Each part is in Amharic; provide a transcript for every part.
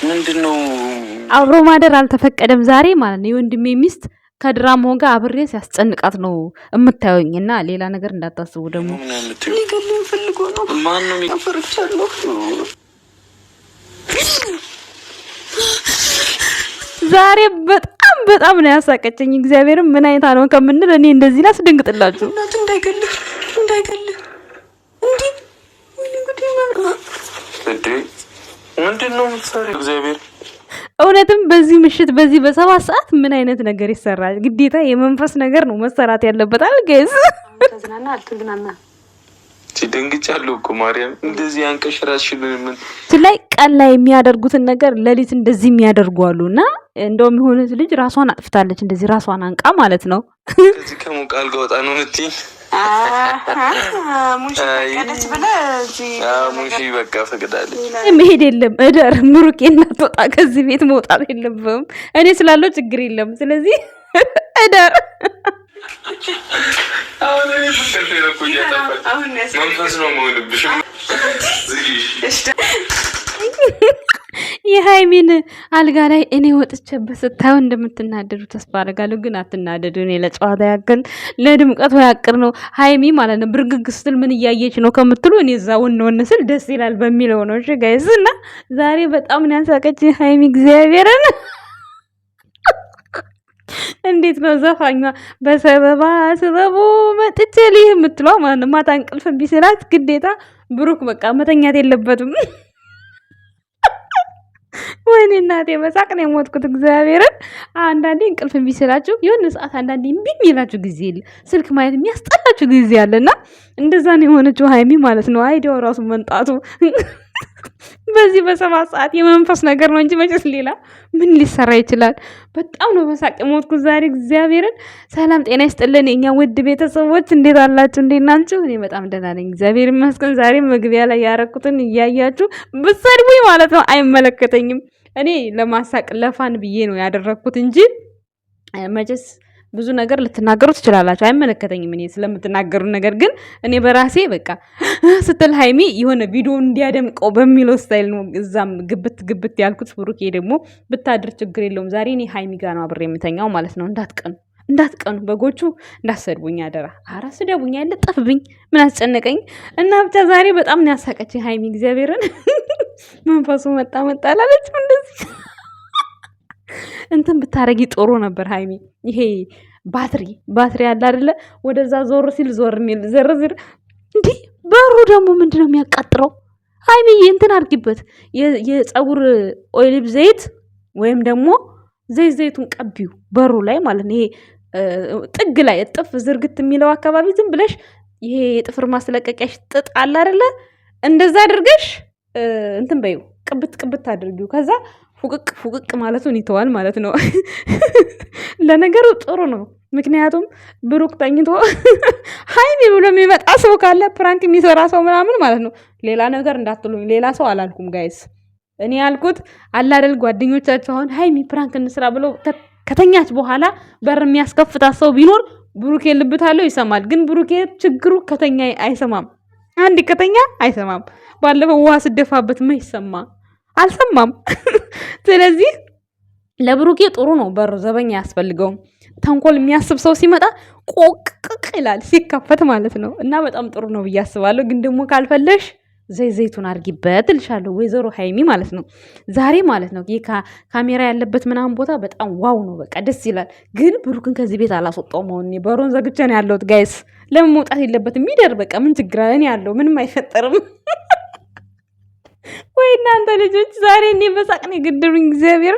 ምንድነው? አብሮ ማደር አልተፈቀደም ዛሬ ማለት ነው። የወንድሜ ሚስት ከድራማው ጋር አብሬ ሲያስጨንቃት ነው የምታዩኝና ሌላ ነገር እንዳታስቡ ደግሞ ሊገሉኝ ፈልጎ ነው። ማን ነው የሚፈርቻለሁ? ዛሬ በጣም ነው ያሳቀችኝ። እግዚአብሔርም ምን አይታ ነው ከምንል እኔ እንደዚህ ላስደንግጥላችሁ። እናት እንዳይገልህ እንዴ ምንድነው የምትሰሪው? እግዚአብሔር እውነትም በዚህ ምሽት በዚህ በሰባት ሰዓት ምን አይነት ነገር ይሰራል? ግዴታ የመንፈስ ነገር ነው መሰራት ያለበት። አልገዝ ተዝናና አልተዝናና ሲደንግጫለሁ እኮ ማርያም። እንደዚህ አንቀሽራሽን ምን ላይ ቀን ላይ የሚያደርጉትን ነገር ሌሊት እንደዚህ የሚያደርጉ አሉና እንደውም የሆነች ልጅ ራሷን አጥፍታለች። እንደዚህ ራሷን አንቃ ማለት ነው። ከዚህ ከሞቃል ጋር ወጣ ነው የምትይኝ? ሙሺ ፈቀደች ብለ ሙሺ በቃ ፈቅዳለች። መሄድ የለም እደር ምሩቄ እናትወጣ ከዚህ ቤት መውጣት የለብም። እኔ ስላለው ችግር የለም። ስለዚህ እደር መንፈስ ነው መሆንብሽ። የሃይሚን አልጋ ላይ እኔ ወጥቼበት ስታዩ እንደምትናደዱ ተስፋ አደርጋለሁ። ግን አትናደዱ። እኔ ለጨዋታ ያክል ለድምቀቱ ያቅር ነው። ሃይሚ ማለት ነው ብርግግ ስትል ምን እያየች ነው ከምትሉ እኔ እዛ ወን ስል ደስ ይላል በሚለው ነው። እሺ ጋይስ፣ እና ዛሬ በጣም ነው ያሳቀችኝ ሃይሚ እግዚአብሔርን። እንዴት ነው ዘፋኛ በሰበባ ስበቡ መጥቼ ልህ የምትለው ማለት ነው። ማታ እንቅልፍ እምቢ ሲላት ግዴታ ብሩክ በቃ መተኛት የለበትም። ወይኔ እናቴ በሳቅ ነው የሞትኩት እግዚአብሔርን። አንዳንዴ እንቅልፍ እምቢ ሲላችሁ የሆነ ሰዓት አንዳንዴ እምቢ የሚላችሁ ጊዜ የለ ስልክ ማየት የሚያስጠላችሁ ጊዜ አለና እንደዛ ነው የሆነችው ሃይሚ ማለት ነው። አይዲያው ራሱ መንጣቱ በዚህ በሰባት ሰዓት የመንፈስ ነገር ነው እንጂ መቼስ ሌላ ምን ሊሰራ ይችላል? በጣም ነው በሳቅ የሞትኩት ዛሬ እግዚአብሔርን። ሰላም ጤና ይስጥልን የኛ ውድ ቤተሰቦች፣ እንዴት አላችሁ? እንዴት ናችሁ? እኔ በጣም ደህና ነኝ እግዚአብሔር ይመስገን። ዛሬ መግቢያ ላይ ያረኩትን እያያችሁ ብትሰድቡኝ ማለት ነው አይመለከተኝም። እኔ ለማሳቅ ለፋን ብዬ ነው ያደረኩት እንጂ መቼስ ብዙ ነገር ልትናገሩ ትችላላችሁ፣ አይመለከተኝም እኔ ስለምትናገሩ ነገር። ግን እኔ በራሴ በቃ ስትል ሃይሚ የሆነ ቪዲዮ እንዲያደምቀው በሚለው ስታይል ነው እዛም ግብት ያልኩት። ብሩኬ ደግሞ ብታድር ችግር የለውም። ዛሬ እኔ ሃይሚ ጋር ነው አብሬ የምተኛው ማለት ነው። እንዳትቀኑ በጎቹ እንዳሰድቡኝ አደራ። ኧረ ስደቡኝ አይለጠፍብኝ ምን አስጨነቀኝ። እና ብቻ ዛሬ በጣም ነው ያሳቀችኝ ሃይሚ እግዚአብሔርን። መንፈሱ መጣ አላለች እንደዚህ እንትን ብታረጊ ጥሩ ነበር ሃይሚ። ይሄ ባትሪ አለ አይደለ? ወደዛ ዞር ሲል ዞር የሚል ዝርዝር እንዴ። በሩ ደግሞ ምንድነው የሚያቃጥረው? ሃይሚዬ እንትን አድርጊበት የፀጉር ኦይል ዘይት ወይም ደግሞ ዘይቱን ቀቢው በሩ ላይ ማለት ነው። ይሄ ጥግ ላይ እጥፍ ዝርግት የሚለው አካባቢ ዝም ብለሽ ይሄ የጥፍር ማስለቀቂያሽ ጥጥ አለ አይደለ? እንደዛ አድርገሽ እንትን በይው ቅብት አድርጊው። ከዛ ፉቅቅ ማለቱን ይተዋል ማለት ነው። ለነገሩ ጥሩ ነው። ምክንያቱም ብሩክ ተኝቶ ሃይሚ ብሎ የሚመጣ ሰው ካለ ፕራንክ የሚሰራ ሰው ምናምን ማለት ነው። ሌላ ነገር እንዳትሉኝ፣ ሌላ ሰው አላልኩም ጋይስ። እኔ ያልኩት አላደል ጓደኞቻቸው አሁን ሃይሚ ፕራንክ እንስራ ብሎ ከተኛች በኋላ በር የሚያስከፍታት ሰው ቢኖር ብሩኬ ልብታለው ይሰማል። ግን ብሩኬ ችግሩ ከተኛ አይሰማም። አንድ ከተኛ አይሰማም። ባለፈው ውሃ ስደፋበት ይሰማ አልሰማም። ስለዚህ ለብሩኬ ጥሩ ነው። በሩ ዘበኛ አያስፈልገውም። ተንኮል የሚያስብ ሰው ሲመጣ ቆቅቅ ይላል ሲከፈት ማለት ነው። እና በጣም ጥሩ ነው ብዬ አስባለሁ። ግን ደግሞ ካልፈለሽ ዘይቱን አድርጊበት እልሻለሁ ወይዘሮ ሃይሚ ማለት ነው። ዛሬ ማለት ነው ካሜራ ያለበት ምናምን ቦታ በጣም ዋው ነው፣ በቃ ደስ ይላል። ግን ብሩክን ከዚህ ቤት አላስወጣው መሆን በሩን ዘግቼ ነው ያለሁት ጋይስ። ለምን መውጣት የለበትም? የሚደር በቃ ምን ችግር አለ? እኔ ያለው ምንም አይፈጠርም። ወይ እናንተ ልጆች ዛሬ እኔ በሳቅ ነው የገደሉኝ። እግዚአብሔር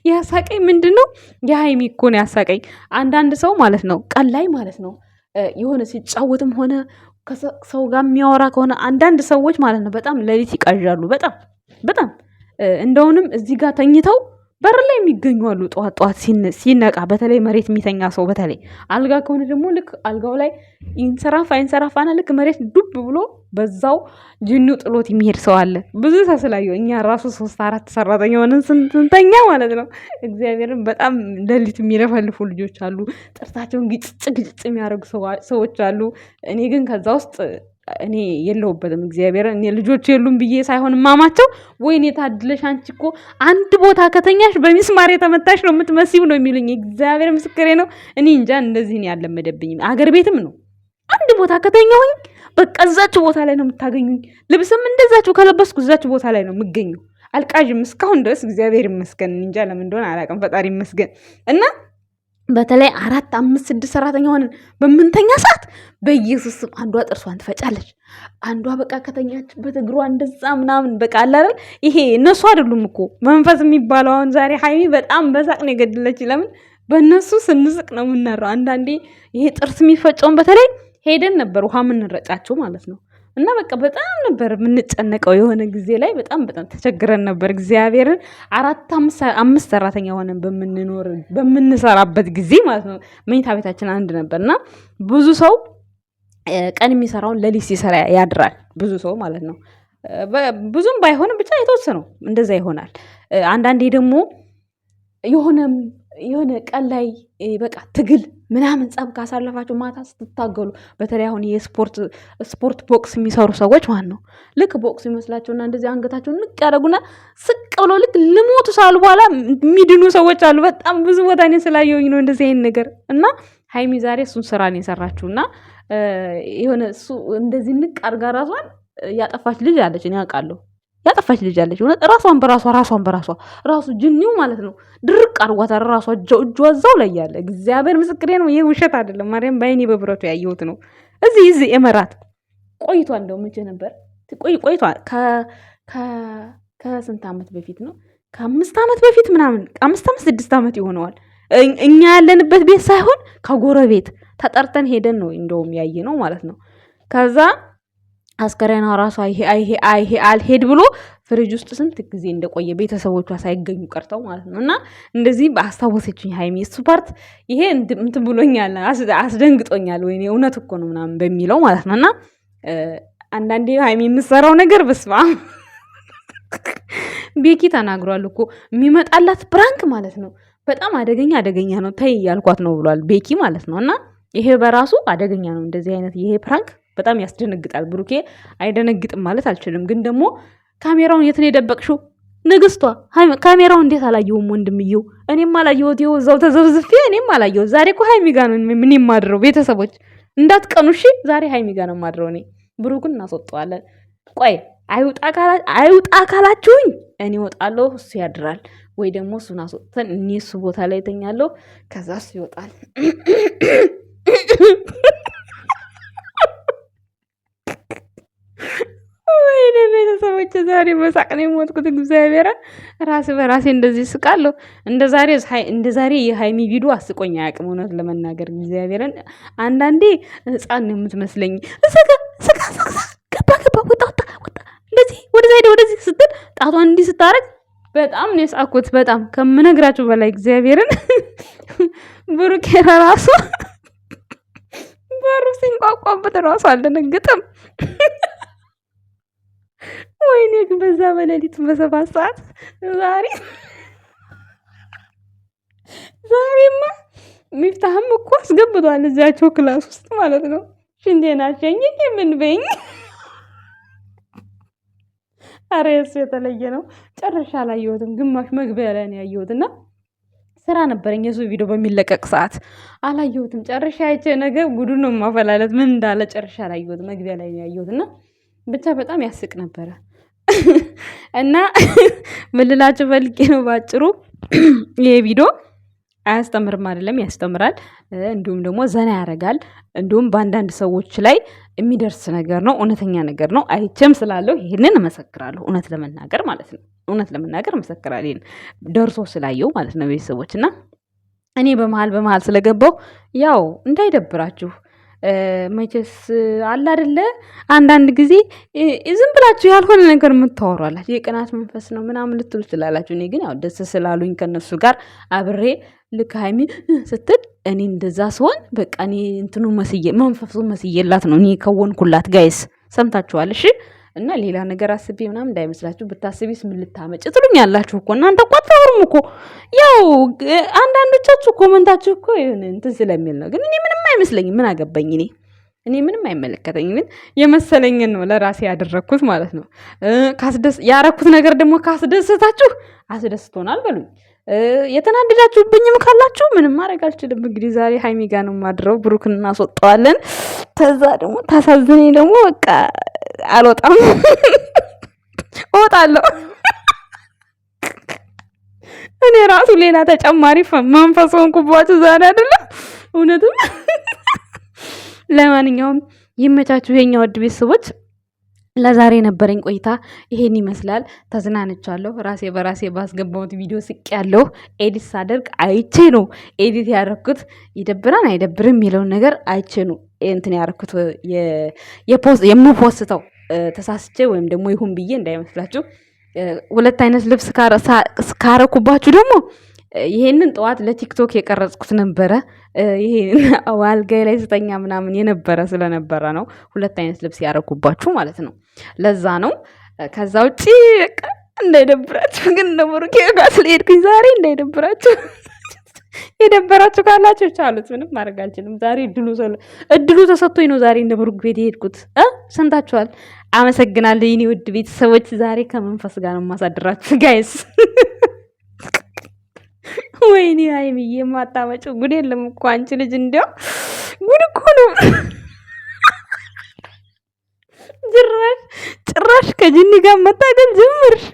ያሳቀኝ ምንድን ነው የሃይሚ እኮ ነው ያሳቀኝ። አንዳንድ ሰው ማለት ነው ቀን ላይ ማለት ነው የሆነ ሲጫወትም ሆነ ከሰው ጋር የሚያወራ ከሆነ አንዳንድ ሰዎች ማለት ነው በጣም ሌሊት ይቃዣሉ። በጣም እንደውንም እዚህ ጋር ተኝተው በር ላይ የሚገኙ አሉ። ጠዋት ሲነቃ በተለይ መሬት የሚተኛ ሰው በተለይ አልጋ ከሆነ ደግሞ ልክ አልጋው ላይ ይንሰራፋና ልክ መሬት ዱብ ብሎ በዛው ጅኑ ጥሎት የሚሄድ ሰው አለ። ብዙ ተስላየው እኛ ራሱ 3-4 ሰራተኛ ሆነን ስንተኛ ማለት ነው እግዚአብሔርን በጣም ሌሊት የሚለፈልፉ ልጆች አሉ። ጥርሳቸውን ግጭጭ የሚያደርጉ ሰዎች አሉ። እኔ ግን ከዛ ውስጥ እኔ የለሁበትም። እግዚአብሔር እኔ ልጆች የሉም ብዬ ሳይሆን ማማቸው ወይኔ ታድለሽ አንቺ እኮ አንድ ቦታ ከተኛሽ በሚስማር የተመታሽ ነው የምትመስይው ነው የሚሉኝ። እግዚአብሔር ምስክሬ ነው። እኔ እንጃ እንደዚህ ነው ያለመደብኝም። አገር ቤትም ነው አንድ ቦታ ከተኛሁኝ በቃ እዛችሁ ቦታ ላይ ነው የምታገኙኝ። ልብስም እንደዛችሁ ከለበስኩ እዛችሁ ቦታ ላይ ነው የምገኘው። አልቃዥም እስካሁን ድረስ እግዚአብሔር ይመስገን። እንጃ ለምን እንደሆነ አላውቅም። ፈጣሪ ይመስገን። እና በተለይ 4 5 6 ሰራተኛ ሆነን በምንተኛ ሰዓት በኢየሱስ ስም አንዷ ጥርሷን ትፈጫለች፣ አንዷ በቃ ከተኛችበት እግሯ እንደዛ ምናምን በቃ አለ አይደል። ይሄ እነሱ አይደሉም እኮ መንፈስ የሚባለው። አሁን ዛሬ ሀይሚ በጣም በሳቅ ነው የገደለች። ለምን በእነሱ ስንስቅ ነው የምናረው። አንዳንዴ ይሄ ጥርስ የሚፈጨውን በተለይ ሄደን ነበር ውሃ የምንረጫቸው ማለት ነው። እና በቃ በጣም ነበር የምንጨነቀው። የሆነ ጊዜ ላይ በጣም ተቸግረን ነበር። እግዚአብሔርን 4 5 ሰራተኛ ሆነን በምንሰራበት ጊዜ ማለት ነው። መኝታ ቤታችን አንድ ነበር እና ብዙ ሰው ቀን የሚሰራውን ሌሊት ሲሰራ ያድራል። ብዙ ሰው ማለት ነው። ብዙም ባይሆንም ብቻ የተወሰነው እንደዛ ይሆናል። አንዳንዴ ደግሞ የሆነ ቀን ላይ በቃ ትግል ምናምን ጸብ ካሳለፋችሁ ማታ ስትታገሉ፣ በተለይ አሁን የስፖርት ቦክስ የሚሰሩ ሰዎች ማለት ነው። ልክ ቦክስ ይመስላቸውና እንደዚህ አንገታቸውን ንቅ ያደረጉና ስቅ ብሎ ልክ ልሞቱ ሳሉ በኋላ የሚድኑ ሰዎች አሉ። በጣም ብዙ ቦታ እኔ ስላየሁኝ ነው እንደዚህ አይነት ነገር። እና ሀይሚ ዛሬ እሱን ስራ ነው የሰራችው። እና የሆነ እሱ እንደዚህ ንቅ አድርጋ ራሷን ያጠፋች ልጅ አለች፣ እኔ አውቃለሁ። ያጠፋች ልጅ አለች። ራሷን በራሷ ራሱ ጅኒው ማለት ነው ድርቅ አድርጓታል። ራሷ እጇ እዛው ላይ ያለ እግዚአብሔር ምስክሬ ነው። ይሄ ውሸት አይደለም። ማርያም በአይኔ በብረቱ ያየሁት ነው። እዚህ ኤመራት ቆይቷል። እንደው መቼ ነበር ቆይቷል? ከስንት ዓመት በፊት ነው? ከ5 ዓመት በፊት ምናምን 5 ዓመት 6 ዓመት ይሆነዋል። እኛ ያለንበት ቤት ሳይሆን ከጎረቤት ተጠርተን ሄደን ነው እንደውም ያየ ነው ማለት ነው። ከዛ አስከሬኗ ራሷ ይሄ አልሄድ ብሎ ፍሪጅ ውስጥ ስንት ጊዜ እንደቆየ ቤተሰቦቿ ሳይገኙ ቀርተው ማለት ነው። እና እንደዚህ አስታወሰችኝ ሀይሚ። እሱ ፓርት ይሄ እንትን ብሎኛል፣ አስደንግጦኛል። ወይኔ እውነት እኮ ነው ምናምን በሚለው ማለት ነው። እና አንዳንዴ ሀይሚ የምትሰራው ነገር በስመ አብ ቤኪ ተናግሯል እኮ የሚመጣላት ፕራንክ ማለት ነው በጣም አደገኛ ነው። ተይ ያልኳት ነው ብሏል ቤኪ ማለት ነው። እና ይሄ በራሱ አደገኛ ነው። እንደዚህ አይነት ይሄ ፕራንክ በጣም ያስደነግጣል። ብሩኬ አይደነግጥም ማለት አልችልም፣ ግን ደግሞ ካሜራውን የት ነው የደበቅሽው? ንግስቷ ካሜራውን እንዴት አላየሁም? ወንድምየው እኔም አላየሁት። ይኸው እዛው ተዘብዝፌ እኔም አላየሁት። ዛሬ እኮ ሀይሚ ጋር ነው ምን የማድረው። ቤተሰቦች እንዳትቀኑ እሺ። ዛሬ ሀይሚ ጋር ነው የማድረው። እኔ ብሩክን እናስወጣዋለን። ቆይ አይውጣ ካላችሁኝ እኔ እወጣለሁ፣ እሱ ያድራል። ወይ ደግሞ እሱን አስወጥተን እኔ እሱ ቦታ ላይ ተኛለሁ፣ ከዛ እሱ ይወጣል። ወይኔ ቤተሰቦች ዛሬ በሳቅ ነው የሞትኩት። እግዚአብሔር ራስ በራሴ እንደዚህ ስቃለሁ። እንደ ዛሬ የሀይሚ ቪዲዮ አስቆኝ አያውቅም። እውነት ለመናገር እግዚአብሔርን አንዳንዴ ህፃን ነው የምትመስለኝ። ገባ ወጣ እንደዚህ ወደዚህ ስትል ጣቷን እንዲህ ስታረግ በጣም ነው የሳቅኩት። በጣም ከምነግራችሁ በላይ እግዚአብሔርን ብሩኬ ራሱ በሩ ሲንቋቋበት ራሱ አልደነግጥም። ወይኔ በዛ በሌሊት በ7 ሰዓት ዛሬማ ሚፍታህም እኮ አስገብቷል እዚያቸው ክላስ ውስጥ ማለት ነው። ሽንቴን አሸኘኝ ምን በይኝ። ኧረ እሱ የተለየ ነው። ጨረሻ አላየሁትም፣ ግማሽ መግቢያ ላይ ነው ያየሁትና ስራ ነበረኝ። የሱ ቪዲዮ በሚለቀቅ ሰዓት አላየሁትም። ጨረሻ አይቼ ነገር ጉዱን ነው ማፈላለት ምን እንዳለ ጨረሻ አላየሁትም፣ መግቢያ ላይ ነው ያየሁትና ብቻ በጣም ያስቅ ነበረ። እና ምን ልላችሁ ፈልጌ ነው ባጭሩ ይሄ ቪዲዮ አያስተምርም አይደለም፣ ያስተምራል። እንዲሁም ደግሞ ዘና ያደርጋል። እንዲሁም በአንዳንድ ሰዎች ላይ የሚደርስ ነገር ነው፣ እውነተኛ ነገር ነው። አይቼም ስላለው ይሄንን እመሰክራለሁ። እውነት ለመናገር ማለት ነው። እውነት ለመናገር እመሰክራለሁ፣ ይሄን ደርሶ ስላየው ማለት ነው። ቤተሰቦች እና እኔ በመሀል ስለገባው ያው እንዳይደብራችሁ መቼስ አለ አይደለ አንዳንድ ጊዜ ዝም ብላችሁ ያልሆነ ነገር የምታወሯላችሁ የቅናት መንፈስ ነው ምናምን ልትሉ ትችላላችሁ። እኔ ግን ያው ደስ ስላሉኝ ከነሱ ጋር አብሬ ልክ ሀይሚ ስትል እኔ እንደዛ ሲሆን በቃ እኔ እንትኑ መንፈሱ መስየላት ነው እኔ ከወንኩላት። ጋይስ ሰምታችኋል? እሺ። እና ሌላ ነገር አስቤ ምናምን እንዳይመስላችሁ። ብታስቢስ ምን ልታመጭ ትሉኛላችሁ እኮ እናንተ እኮ አታወሩም እኮ። ያው አንዳንዶቻችሁ ኮመንታችሁ እኮ እንትን ስለሚል ነው። ግን እኔ ምንም አይመስለኝም። ምን አገባኝ እኔ እኔ ምንም አይመለከተኝም። ግን የመሰለኝን ነው ለራሴ ያደረግኩት ማለት ነው። ያረኩት ነገር ደግሞ ካስደሰታችሁ አስደስቶናል በሉኝ። የተናደዳችሁብኝም ካላችሁ ምንም ማድረግ አልችልም። እንግዲህ ዛሬ ሀይሚ ጋር ነው የማድረው። ብሩክን እናስወጣዋለን። ከዛ ደግሞ ታሳዝነኝ ደግሞ በቃ አልወጣም እወጣለሁ። እኔ ራሱ ሌላ ተጨማሪ መንፈስ ሆንኩባችሁ ዛሬ አይደለም እውነትም። ለማንኛውም ይመቻችሁ የኛ ውድ ቤተሰቦች። ለዛሬ ነበረኝ ቆይታ ይሄን ይመስላል። ተዝናንቻለሁ። ራሴ በራሴ ባስገባሁት ቪዲዮ ስቄያለሁ። ኤዲት ሳደርግ አይቼ ነው ኤዲት ያደረኩት። ይደብራን አይደብርም የሚለውን ነገር አይቼ ነው እንትን ያደረኩት የምፖስተው። ተሳስቼ ወይም ደግሞ ይሁን ብዬ እንዳይመስላችሁ። ሁለት አይነት ልብስ ካረኩባችሁ ደግሞ ይሄንን ጠዋት ለቲክቶክ የቀረጽኩት ነበረ። ይሄ አልጋይ ላይ ስተኛ ምናምን የነበረ ስለነበረ ነው ሁለት አይነት ልብስ ያረኩባችሁ ማለት ነው። ለዛ ነው። ከዛ ውጪ በቃ እንዳይደብራችሁ ግን እንደምሩኬ ጋር ስለሄድኩኝ ዛሬ እንዳይደብራችሁ። የደበራችሁ ካላችሁ ቻሉት፣ ምንም ማድረግ አልችልም። ዛሬ እድሉ ተሰጥቶኝ ነው ዛሬ እንደምሩክ ቤት የሄድኩት። ሰምታችኋል። አመሰግናለሁ የኔ ውድ ቤተሰቦች። ዛሬ ከመንፈስ ጋር ነው የማሳድራችሁ ጋይስ። ወይኔ ሀይሚዬ የማታመጪው ጉድ የለም እኮ አንቺ ልጅ፣ እንዲያው ጉድ እኮ ነው። ጭራሽ ከጅኒ ጋር መታገል ጀምርሽ።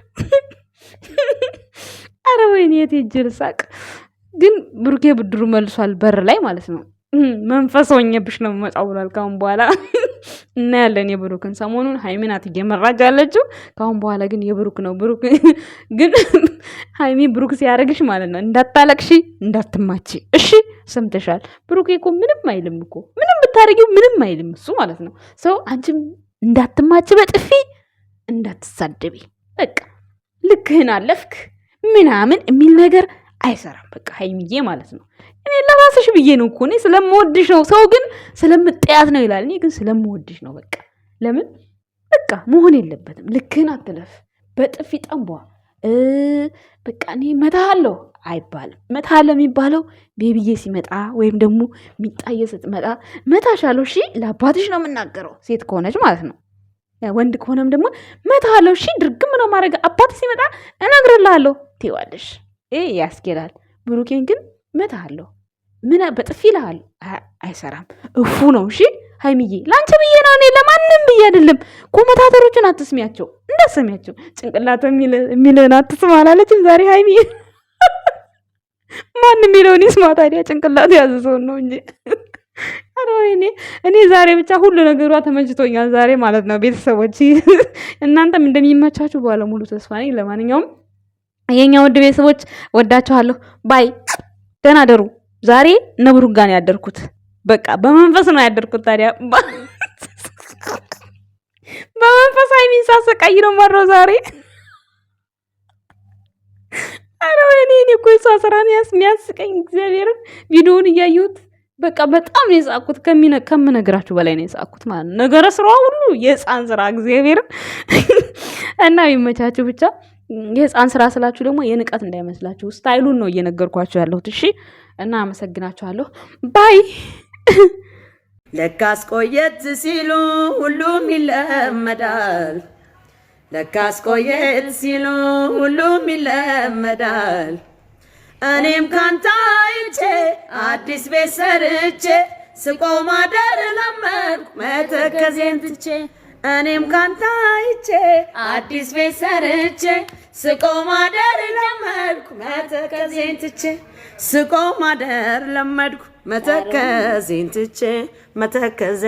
አረ ወይኔ የት ሄጄ ልሳቅ። ግን ብሩኬ ብድሩ መልሷል በር ላይ ማለት ነው። መንፈስ ሆኜብሽ ነው መጣው ብሏል። ካሁን በኋላ እናያለን የብሩክን። ሰሞኑን ሀይሚ ናት እየመራች ያለችው። ካሁን በኋላ ግን የብሩክ ነው። ብሩክ ግን ሀይሚ ብሩክ ሲያደርግሽ ማለት ነው እንዳታለቅሺ፣ እንዳትማቺ። እሺ ሰምተሻል? ብሩክ እኮ ምንም አይልም እኮ ምንም ብታደርጊው ምንም አይልም እሱ ማለት ነው። ሰው አንቺም እንዳትማቺ፣ በጥፊ እንዳትሳደቢ፣ በቃ ልክህን አለፍክ ምናምን የሚል ነገር አይሰራም። በቃ ሀይሚዬ ማለት ነው። እኔ ለራስሽ ብዬ ነው እኮ እኔ ስለምወድሽ ነው። ሰው ግን ስለምጠያት ነው ይላል። እኔ ግን ስለምወድሽ ነው። በቃ ለምን በቃ መሆን የለበትም። ልክህን አትለፍ። በጥፊ ጠንቧ በቃ እኔ መታሃለሁ አይባልም። መታሃለሁ የሚባለው ቤቢዬ ሲመጣ ወይም ደግሞ ሚጣዬ ስትመጣ መታሻለሁ። እሺ ለአባትሽ ነው የምናገረው፣ ሴት ከሆነች ማለት ነው። ወንድ ከሆነም ደግሞ መታሃለሁ። እሺ ድርግም ነው ማድረግ። አባት ሲመጣ እነግርልሃለሁ ትይዋለሽ። ያስኬዳል። ብሩኬን ግን መታሃለሁ ምን በጥፊ ይልሃል። አይሰራም። እፉ ነው። እሺ ሀይሚዬ ለአንቺ ብዬ ነው፣ እኔ ለማንም ብዬ አይደለም። ኮመታተሮችን አትስሚያቸው፣ እንዳሰሚያቸው። ጭንቅላት የሚልህን አትስማ አላለችም ዛሬ ሀይሚዬ? ማንም የሚለውን ይስማ ታዲያ። ጭንቅላት ያዘዘውን ነው እንጂ። ኧረ ወይኔ እኔ ዛሬ ብቻ ሁሉ ነገሯ ተመችቶኛል ዛሬ ማለት ነው። ቤተሰቦች እናንተም እንደሚመቻችሁ ባለሙሉ ተስፋ ነኝ። ለማንኛውም የኛ ውድ ቤተሰቦች ወዳችኋለሁ። ባይ ደህና ደሩ። ዛሬ ነብሩ ጋር ነው ያደርኩት። በቃ በመንፈስ ነው ያደርኩት። ታዲያ በመንፈስ ሀይሚን ሳሰቃይ ነው ማድረው ዛሬ። አረ ወይኔ እኔ እኮ እሷ ስራ ነው የሚያስቀኝ። እግዚአብሔርን ቪዲዮውን እያየሁት በቃ በጣም ነው የሳቅኩት። ከምነግራችሁ በላይ ነው የሳቅኩት ማለት ነው። ነገረ ስራዋ ሁሉ የህፃን ስራ እግዚአብሔርን እና ይመቻችሁ ብቻ። የህፃን ስራ ስላችሁ ደግሞ የንቀት እንዳይመስላችሁ፣ ስታይሉን ነው እየነገርኳችሁ ያለሁት። እሺ እና አመሰግናችኋለሁ። ባይ። ለካስ ቆየት ሲሉ ሁሉም ይለመዳል። ለካስ ቆየት ሲሉ ሁሉም ይለመዳል። እኔም ካንተ አይቼ አዲስ ቤት ሰርቼ ስቆም ማደር ለመድኩ መተከዜን ትቼ። እኔም ካንተ አይቼ አዲስ ቤት ሰርቼ ስቆም ማደር ለመድኩ መተከዜን ትቼ። ስቆም ማደር ለመድኩ መተከዜን ትቼ መተከዜ